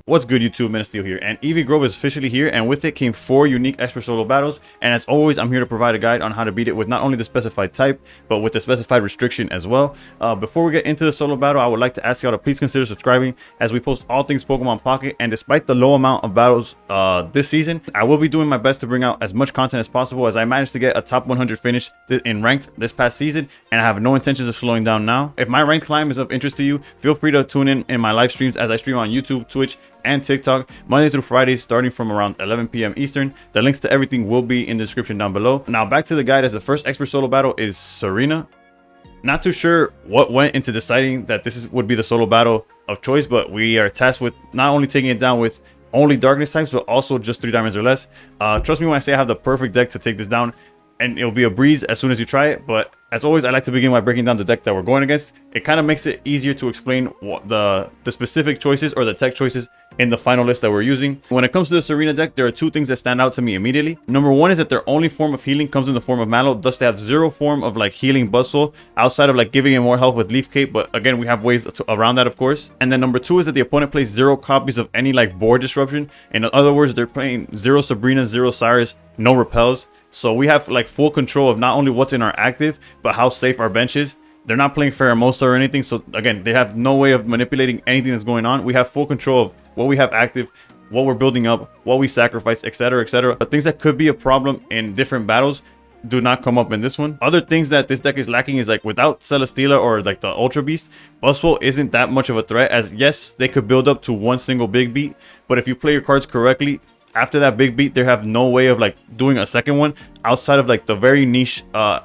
What's good, YouTube? Man of Steel here, and EV Grove is officially here, and with it came 4 unique expert solo battles. And as always, I'm here to provide a guide on how to beat it with not only the specified type, but with the specified restriction as well. Before we get into the solo battle, I would like to ask y'all to please consider subscribing, as we post all things Pokemon Pocket. And despite the low amount of battles this season, I will be doing my best to bring out as much content as possible, as I managed to get a top 100 finish in ranked this past season, and I have no intentions of slowing down now. If my rank climb is of interest to you, feel free to tune in my live streams, as I stream on YouTube, Twitch, and TikTok Monday through Fridays, starting from around 11 p.m. Eastern. The links to everything will be in the description down below. Now back to the guide, as the first expert solo battle is Tsareena. Not too sure what went into deciding that this would be the solo battle of choice, but we are tasked with not only taking it down with only darkness types, but also just 3 diamonds or less. Trust me when I say I have the perfect deck to take this down, and it'll be a breeze as soon as you try it. But as always, I like to begin by breaking down the deck that we're going against. It kind of makes it easier to explain what the specific choices or the tech choices in the final list that we're using. When it comes to the Tsareena deck, there are 2 things that stand out to me immediately. Number 1 is that their only form of healing comes in the form of Mallow, thus they have 0 form of like healing Buzzwole outside of like giving it more health with Leaf Cape, but again, we have ways around that, of course. And then number 2 is that the opponent plays 0 copies of any like board disruption. In other words, they're playing 0 Sabrina, 0 Cyrus, no repels. So we have like full control of not only what's in our active, but how safe our bench is. They're not playing Pheromosa or anything, so again, they have no way of manipulating anything that's going on. We have full control of what we have active, what we're building up, what we sacrifice, etc, etc. But things that could be a problem in different battles do not come up in this one. Other things that this deck is lacking is like without Celesteela or like the Ultra Beast, Buzzwole isn't that much of a threat, as yes, they could build up to one single big beat, but if you play your cards correctly, after that big beat, they have no way of like doing a second one outside of like the very niche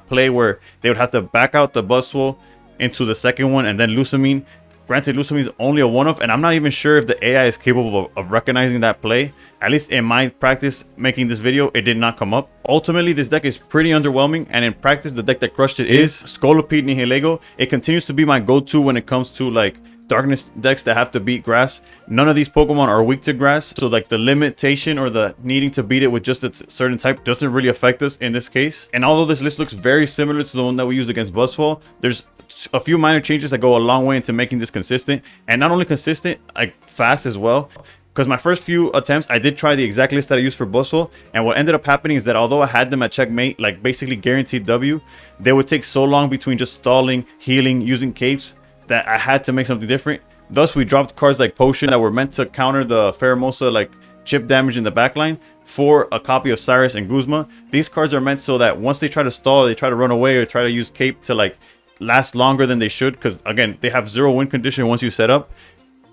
play where they would have to back out the Buzzwole into the second one and then Lusamine. Granted, Lusamine is only a one-off, and I'm not even sure if the AI is capable of recognizing that play. At least in my practice making this video, it did not come up. Ultimately, this deck is pretty underwhelming, and in practice, the deck that crushed it is Scolipede Nihilego. It continues to be my go-to when it comes to like darkness decks that have to beat grass. None of these Pokemon are weak to grass, so like the limitation or the needing to beat it with just a certain type doesn't really affect us in this case. And although this list looks very similar to the one that we used against Buzzwole, there's a few minor changes that go a long way into making this consistent, and not only consistent, like fast as well. Because my first few attempts, I did try the exact list that I used for Buzzwole, and what ended up happening is that although I had them at checkmate, like basically guaranteed W, they would take so long between just stalling, healing, using capes, that I had to make something different. Thus, we dropped cards like Potion that were meant to counter the Pheromosa like chip damage in the backline for a copy of Cyrus and Guzma. These cards are meant so that once they try to stall, they try to run away or try to use cape to like last longer than they should, because again, they have 0 win condition once you set up.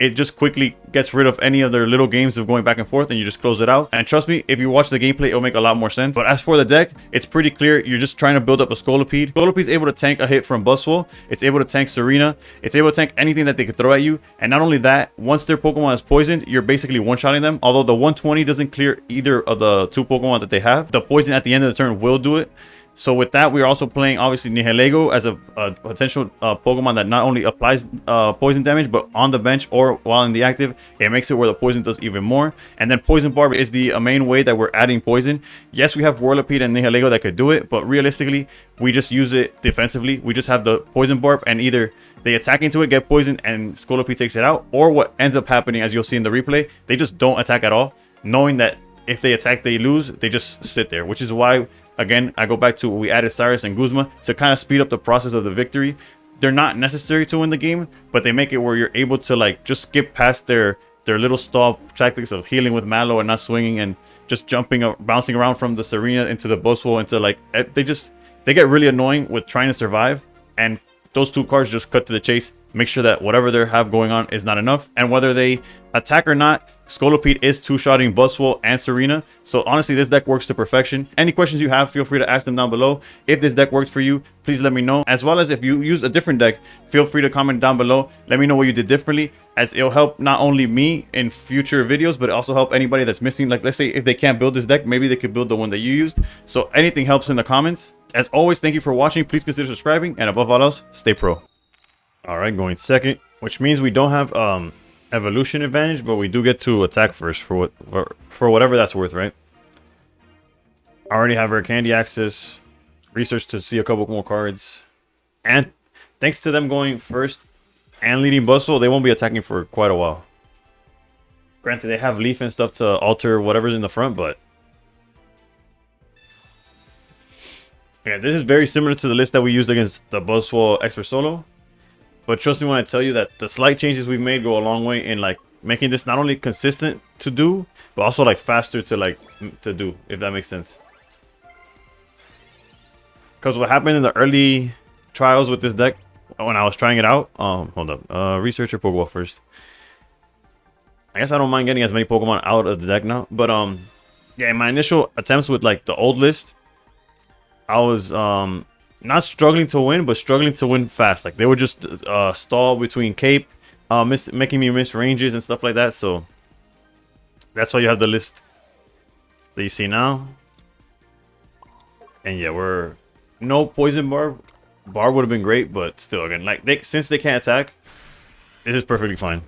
It just quickly gets rid of any of their little games of going back and forth, and you just close it out. And trust me, if you watch the gameplay, it'll make a lot more sense. But as for the deck, it's pretty clear. You're just trying to build up a Scolipede. Scolipede's able to tank a hit from Buzzwole. It's able to tank Tsareena. It's able to tank anything that they could throw at you. And not only that, once their Pokemon is poisoned, you're basically one-shotting them. Although the 120 doesn't clear either of the 2 Pokemon that they have, the poison at the end of the turn will do it. So with that, we're also playing obviously Nihilego as a potential Pokemon that not only applies poison damage, but on the bench or while in the active, it makes it where the poison does even more. And then Poison Barb is the main way that we're adding poison. Yes, we have Whirlipede and Nihilego that could do it, but realistically, we just use it defensively. We just have the Poison Barb, and either they attack into it, get poisoned, and Scolipede takes it out, or what ends up happening, as you'll see in the replay, they just don't attack at all, knowing that if they attack, they lose. They just sit there, which is why, again, I go back to we added Cyrus and Guzma to kind of speed up the process of the victory. They're not necessary to win the game, but they make it where you're able to like just skip past their little stall tactics of healing with Mallow and not swinging and just jumping up, bouncing around from the Tsareena into the Buzzwole into like they get really annoying with trying to survive, and those 2 cards just cut to the chase. Make sure that whatever they have going on is not enough, and whether they attack or not, Scolipede is 2-shotting Buzzwole and Tsareena. So honestly, this deck works to perfection. Any questions you have, feel free to ask them down below. If this deck works for you, please let me know. As well as if you use a different deck, feel free to comment down below. Let me know what you did differently, as it'll help not only me in future videos, but also help anybody that's missing. Like, let's say if they can't build this deck, maybe they could build the one that you used. So anything helps in the comments. As always, thank you for watching. Please consider subscribing, and above all else, stay pro. All right, going second, which means we don't have evolution advantage, but we do get to attack first for whatever that's worth, right? I already have Rare Candy access, research to see a couple more cards, and thanks to them going first and leading Buzzwole, they won't be attacking for quite a while. Granted, they have leaf and stuff to alter whatever's in the front, but yeah, this is very similar to the list that we used against the Buzzwole Expert Solo. But trust me when I tell you that the slight changes we've made go a long way in like making this not only consistent to do, but also like faster to do, if that makes sense. Because what happened in the early trials with this deck when I was trying it out, hold up, researcher Pokeball first. I guess I don't mind getting as many Pokemon out of the deck now, but yeah, in my initial attempts with like the old list, I was not struggling to win, but struggling to win fast. Like they would just stall between cape, making me miss ranges and stuff like that. So that's why you have the list that you see now. And yeah, we're no poison barb. Barb would have been great, but still, again, like since they can't attack, this is perfectly fine.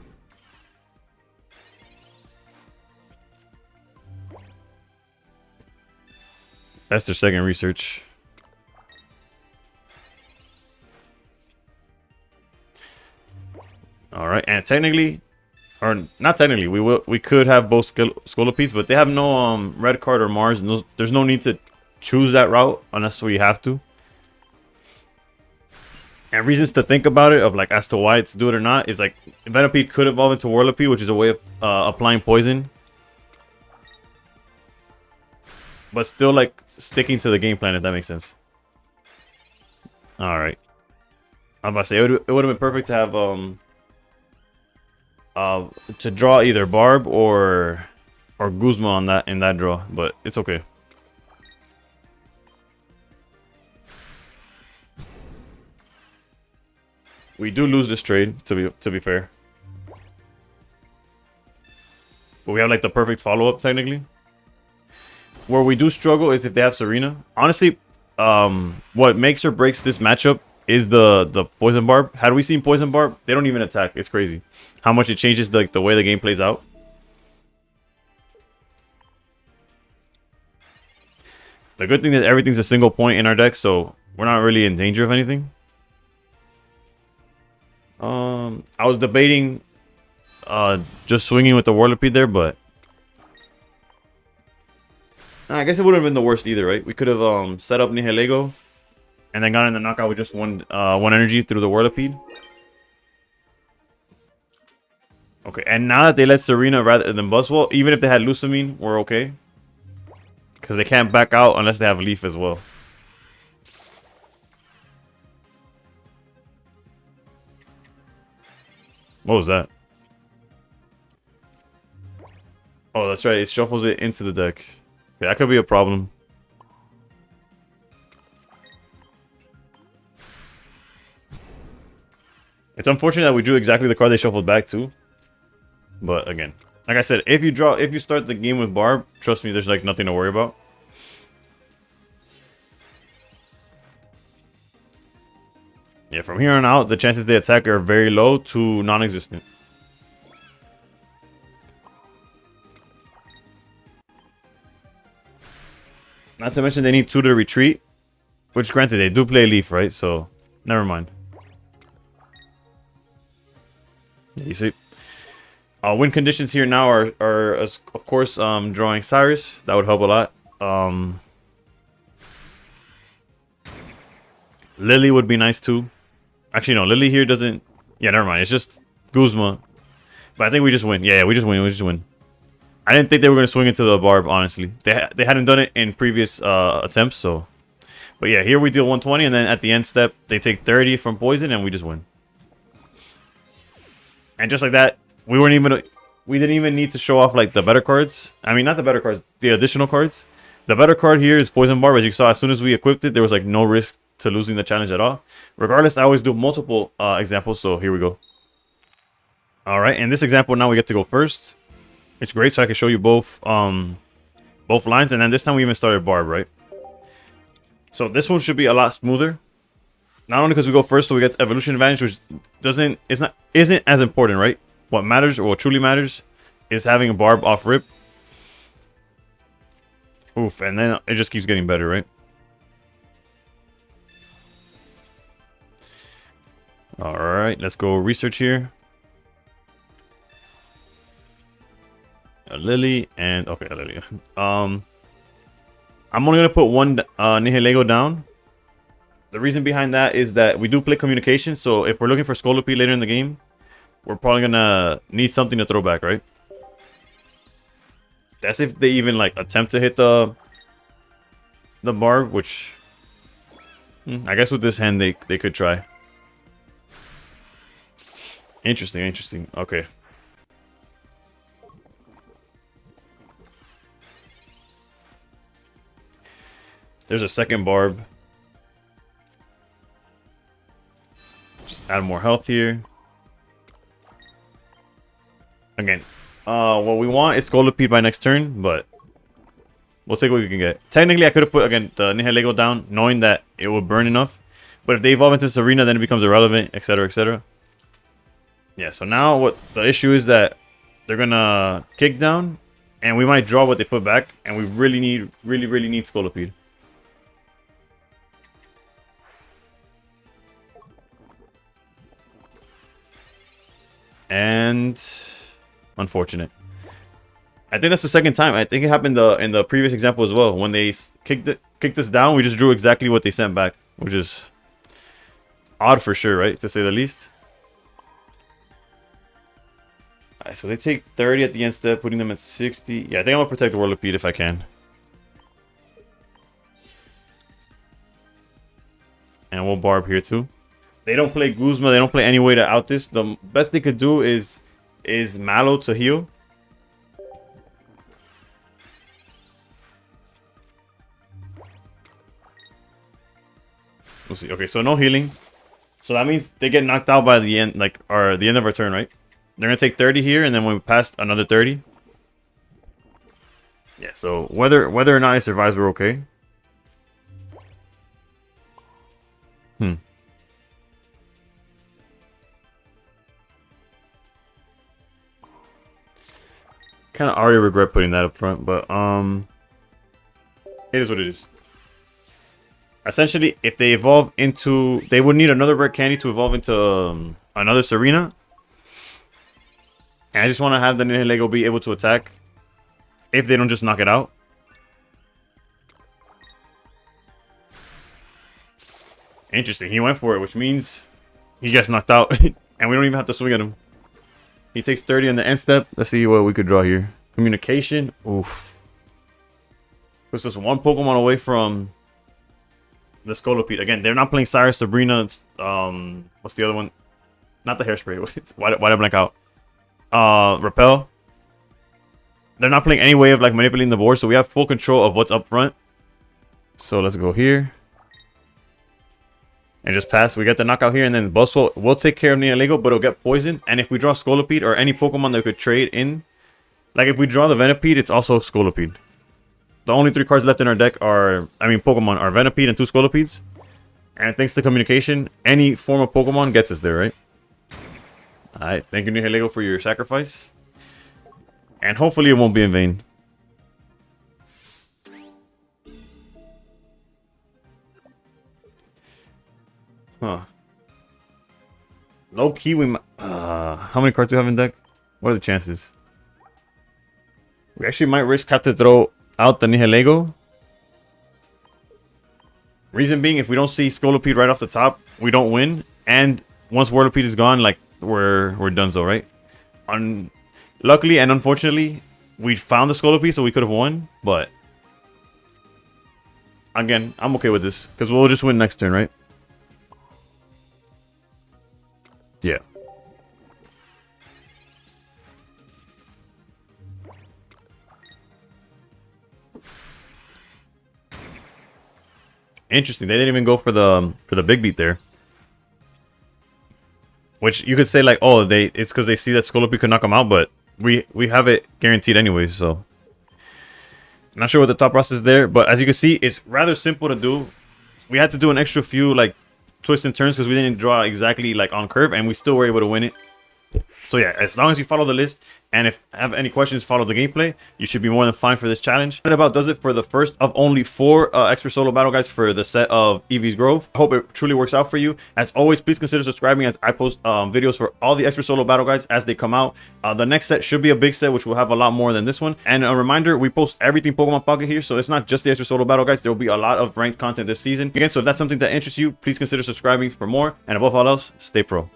That's their second research. All right, and technically, or not technically, we could have both Scolipedes, but they have no red card or Mars, and there's no need to choose that route unless we have to. And reasons to think about it, of like as to why it's do it or not, is like Venipede could evolve into Whirlipede, which is a way of applying poison, but still like sticking to the game plan, if that makes sense. All right, I'm about to say it would have been perfect to have to draw either Barb or Guzma on that in that draw, but it's okay. We do lose this trade, to be fair, but we have like the perfect follow up technically. Where we do struggle is if they have Tsareena. Honestly, what makes or breaks this matchup is the Poison Barb. Had we seen Poison Barb, they don't even attack. It's crazy how much it changes like the way the game plays out. The good thing is everything's a single point in our deck, so we're not really in danger of anything. I was debating just swinging with the Whirlipede there, but I guess it wouldn't have been the worst either, right? We could have set up Nihilego and then got in the knockout with just one energy through the Whirlipede. Okay, and now that they let Tsareena rather than Buzzwole, even if they had Lucamine, we're okay. Because they can't back out unless they have Leaf as well. What was that? Oh, that's right. It shuffles it into the deck. Okay, that could be a problem. It's unfortunate that we drew exactly the card they shuffled back to. But again, like I said, if you start the game with Barb, trust me, there's like nothing to worry about. Yeah, from here on out, the chances they attack are very low to non-existent. Not to mention they need 2 to retreat, which granted they do play Leaf, right? So never mind. You see, win conditions here now are of course drawing Cyrus. That would help a lot. Lily would be nice too. Actually, no, Lily here doesn't. Yeah, never mind. It's just Guzma. But I think we just win. Yeah, we just win. We just win. I didn't think they were going to swing into the Barb, honestly. They hadn't done it in previous attempts, so. But yeah, here we deal 120, and then at the end step, they take 30 from poison, and we just win. And just like that, we didn't even need to show off like the better cards. I mean, not the better cards, the additional cards. The better card here is Poison Barb. As you saw, as soon as we equipped it, there was like no risk to losing the challenge at all. Regardless, I always do multiple examples, so here we go. All right, in this example, now we get to go first. It's great, so I can show you both lines, and then this time we even started Barb, right? So this one should be a lot smoother. Not only because we go first, so we get evolution advantage, which isn't as important, right? What matters, or what truly matters, is having a Barb off rip. Oof, and then it just keeps getting better, right? All right, let's go research here. Lily and okay, Lily. I'm only gonna put one Nihilego down. The reason behind that is that we do play communication, so if we're looking for Scolipede later in the game, we're probably gonna need something to throw back, right? That's if they even like attempt to hit the barb, which I guess with this hand they could try. Interesting, interesting. Okay. There's a second barb. Just add more health here. Again, what we want is Scolipede by next turn, but we'll take what we can get. Technically, I could have put, again, the Nihilego down, knowing that it will burn enough. But if they evolve into Tsareena, then it becomes irrelevant, etc., etc. Yeah, so now what the issue is that they're going to kick down, and we might draw what they put back, and we really need Scolipede. And unfortunate. I think that's the second time. I think it happened in the previous example as well. When they kicked us down, we just drew exactly what they sent back, which is odd for sure, right? To say the least. Alright, so they take 30 at the end step, putting them at 60. Yeah, I think I'm gonna protect the Whirlipede if I can. And we'll barb here too. They don't play Guzma. They don't play any way to out this. The best they could do is Mallow to heal. We'll see. Okay, so no healing. So that means they get knocked out by the end, like, or the end of our turn, right? They're gonna take 30 here, and then when we pass another 30. Yeah. So whether or not he survives, we're okay. Kind of already regret putting that up front, but it is what it is. Essentially, if they evolve into, they would need another red candy to evolve into another Tsareena. And I just want to have the Nihilego be able to attack if they don't just knock it out. Interesting. He went for it, which means he gets knocked out, and we don't even have to swing at him. He takes 30 on the end step. Let's see what we could draw here. Communication. Oof. Puts us one Pokemon away from the Scolipede. Again, they're not playing Cyrus, Sabrina. What's the other one? Not the Hairspray. Why did I blank out? Repel. They're not playing any way of like manipulating the board, so we have full control of what's up front. So let's go here. And just pass. We get the knockout here, and then Buzzwole will take care of Nihilego, but it'll get poisoned. And if we draw Scolipede or any Pokemon that we could trade in, like if we draw the Venipede, it's also Scolipede. The only 3 cards left in our deck are, Pokemon are Venipede and 2 Scolipedes. And thanks to communication, any form of Pokemon gets us there, right? Alright, thank you Nihilego for your sacrifice. And hopefully it won't be in vain. Huh. Low key, we might. How many cards do we have in deck? What are the chances? We actually might risk have to throw out the Nihilego. Reason being, if we don't see Scolipede right off the top, we don't win. And once Whirlipede is gone, like we're donezo, right? Luckily and unfortunately, we found the Scolipede, so we could have won. But again, I'm okay with this because we'll just win next turn, right? Yeah. Interesting. They didn't even go for the big beat there. Which you could say like, oh, it's because they see that Scolipede could knock them out, but we have it guaranteed anyways, so not sure what the thought process is there, but as you can see, it's rather simple to do. We had to do an extra few like twists and turns because we didn't draw exactly like on curve, and we still were able to win it. So yeah, as long as you follow the list, and if have any questions, follow the gameplay, you should be more than fine for this challenge. That about does it for the first of only 4 expert solo battle guides for the set of Eevee's Grove. I hope it truly works out for you. As always, please consider subscribing, as I post videos for all the expert solo battle guides as they come out. The next set should be a big set, which will have a lot more than this one. And a reminder, we post everything Pokemon Pocket here, so it's not just the expert solo battle guides. There will be a lot of ranked content this season. Again, so if that's something that interests you, please consider subscribing for more. And above all else, stay pro.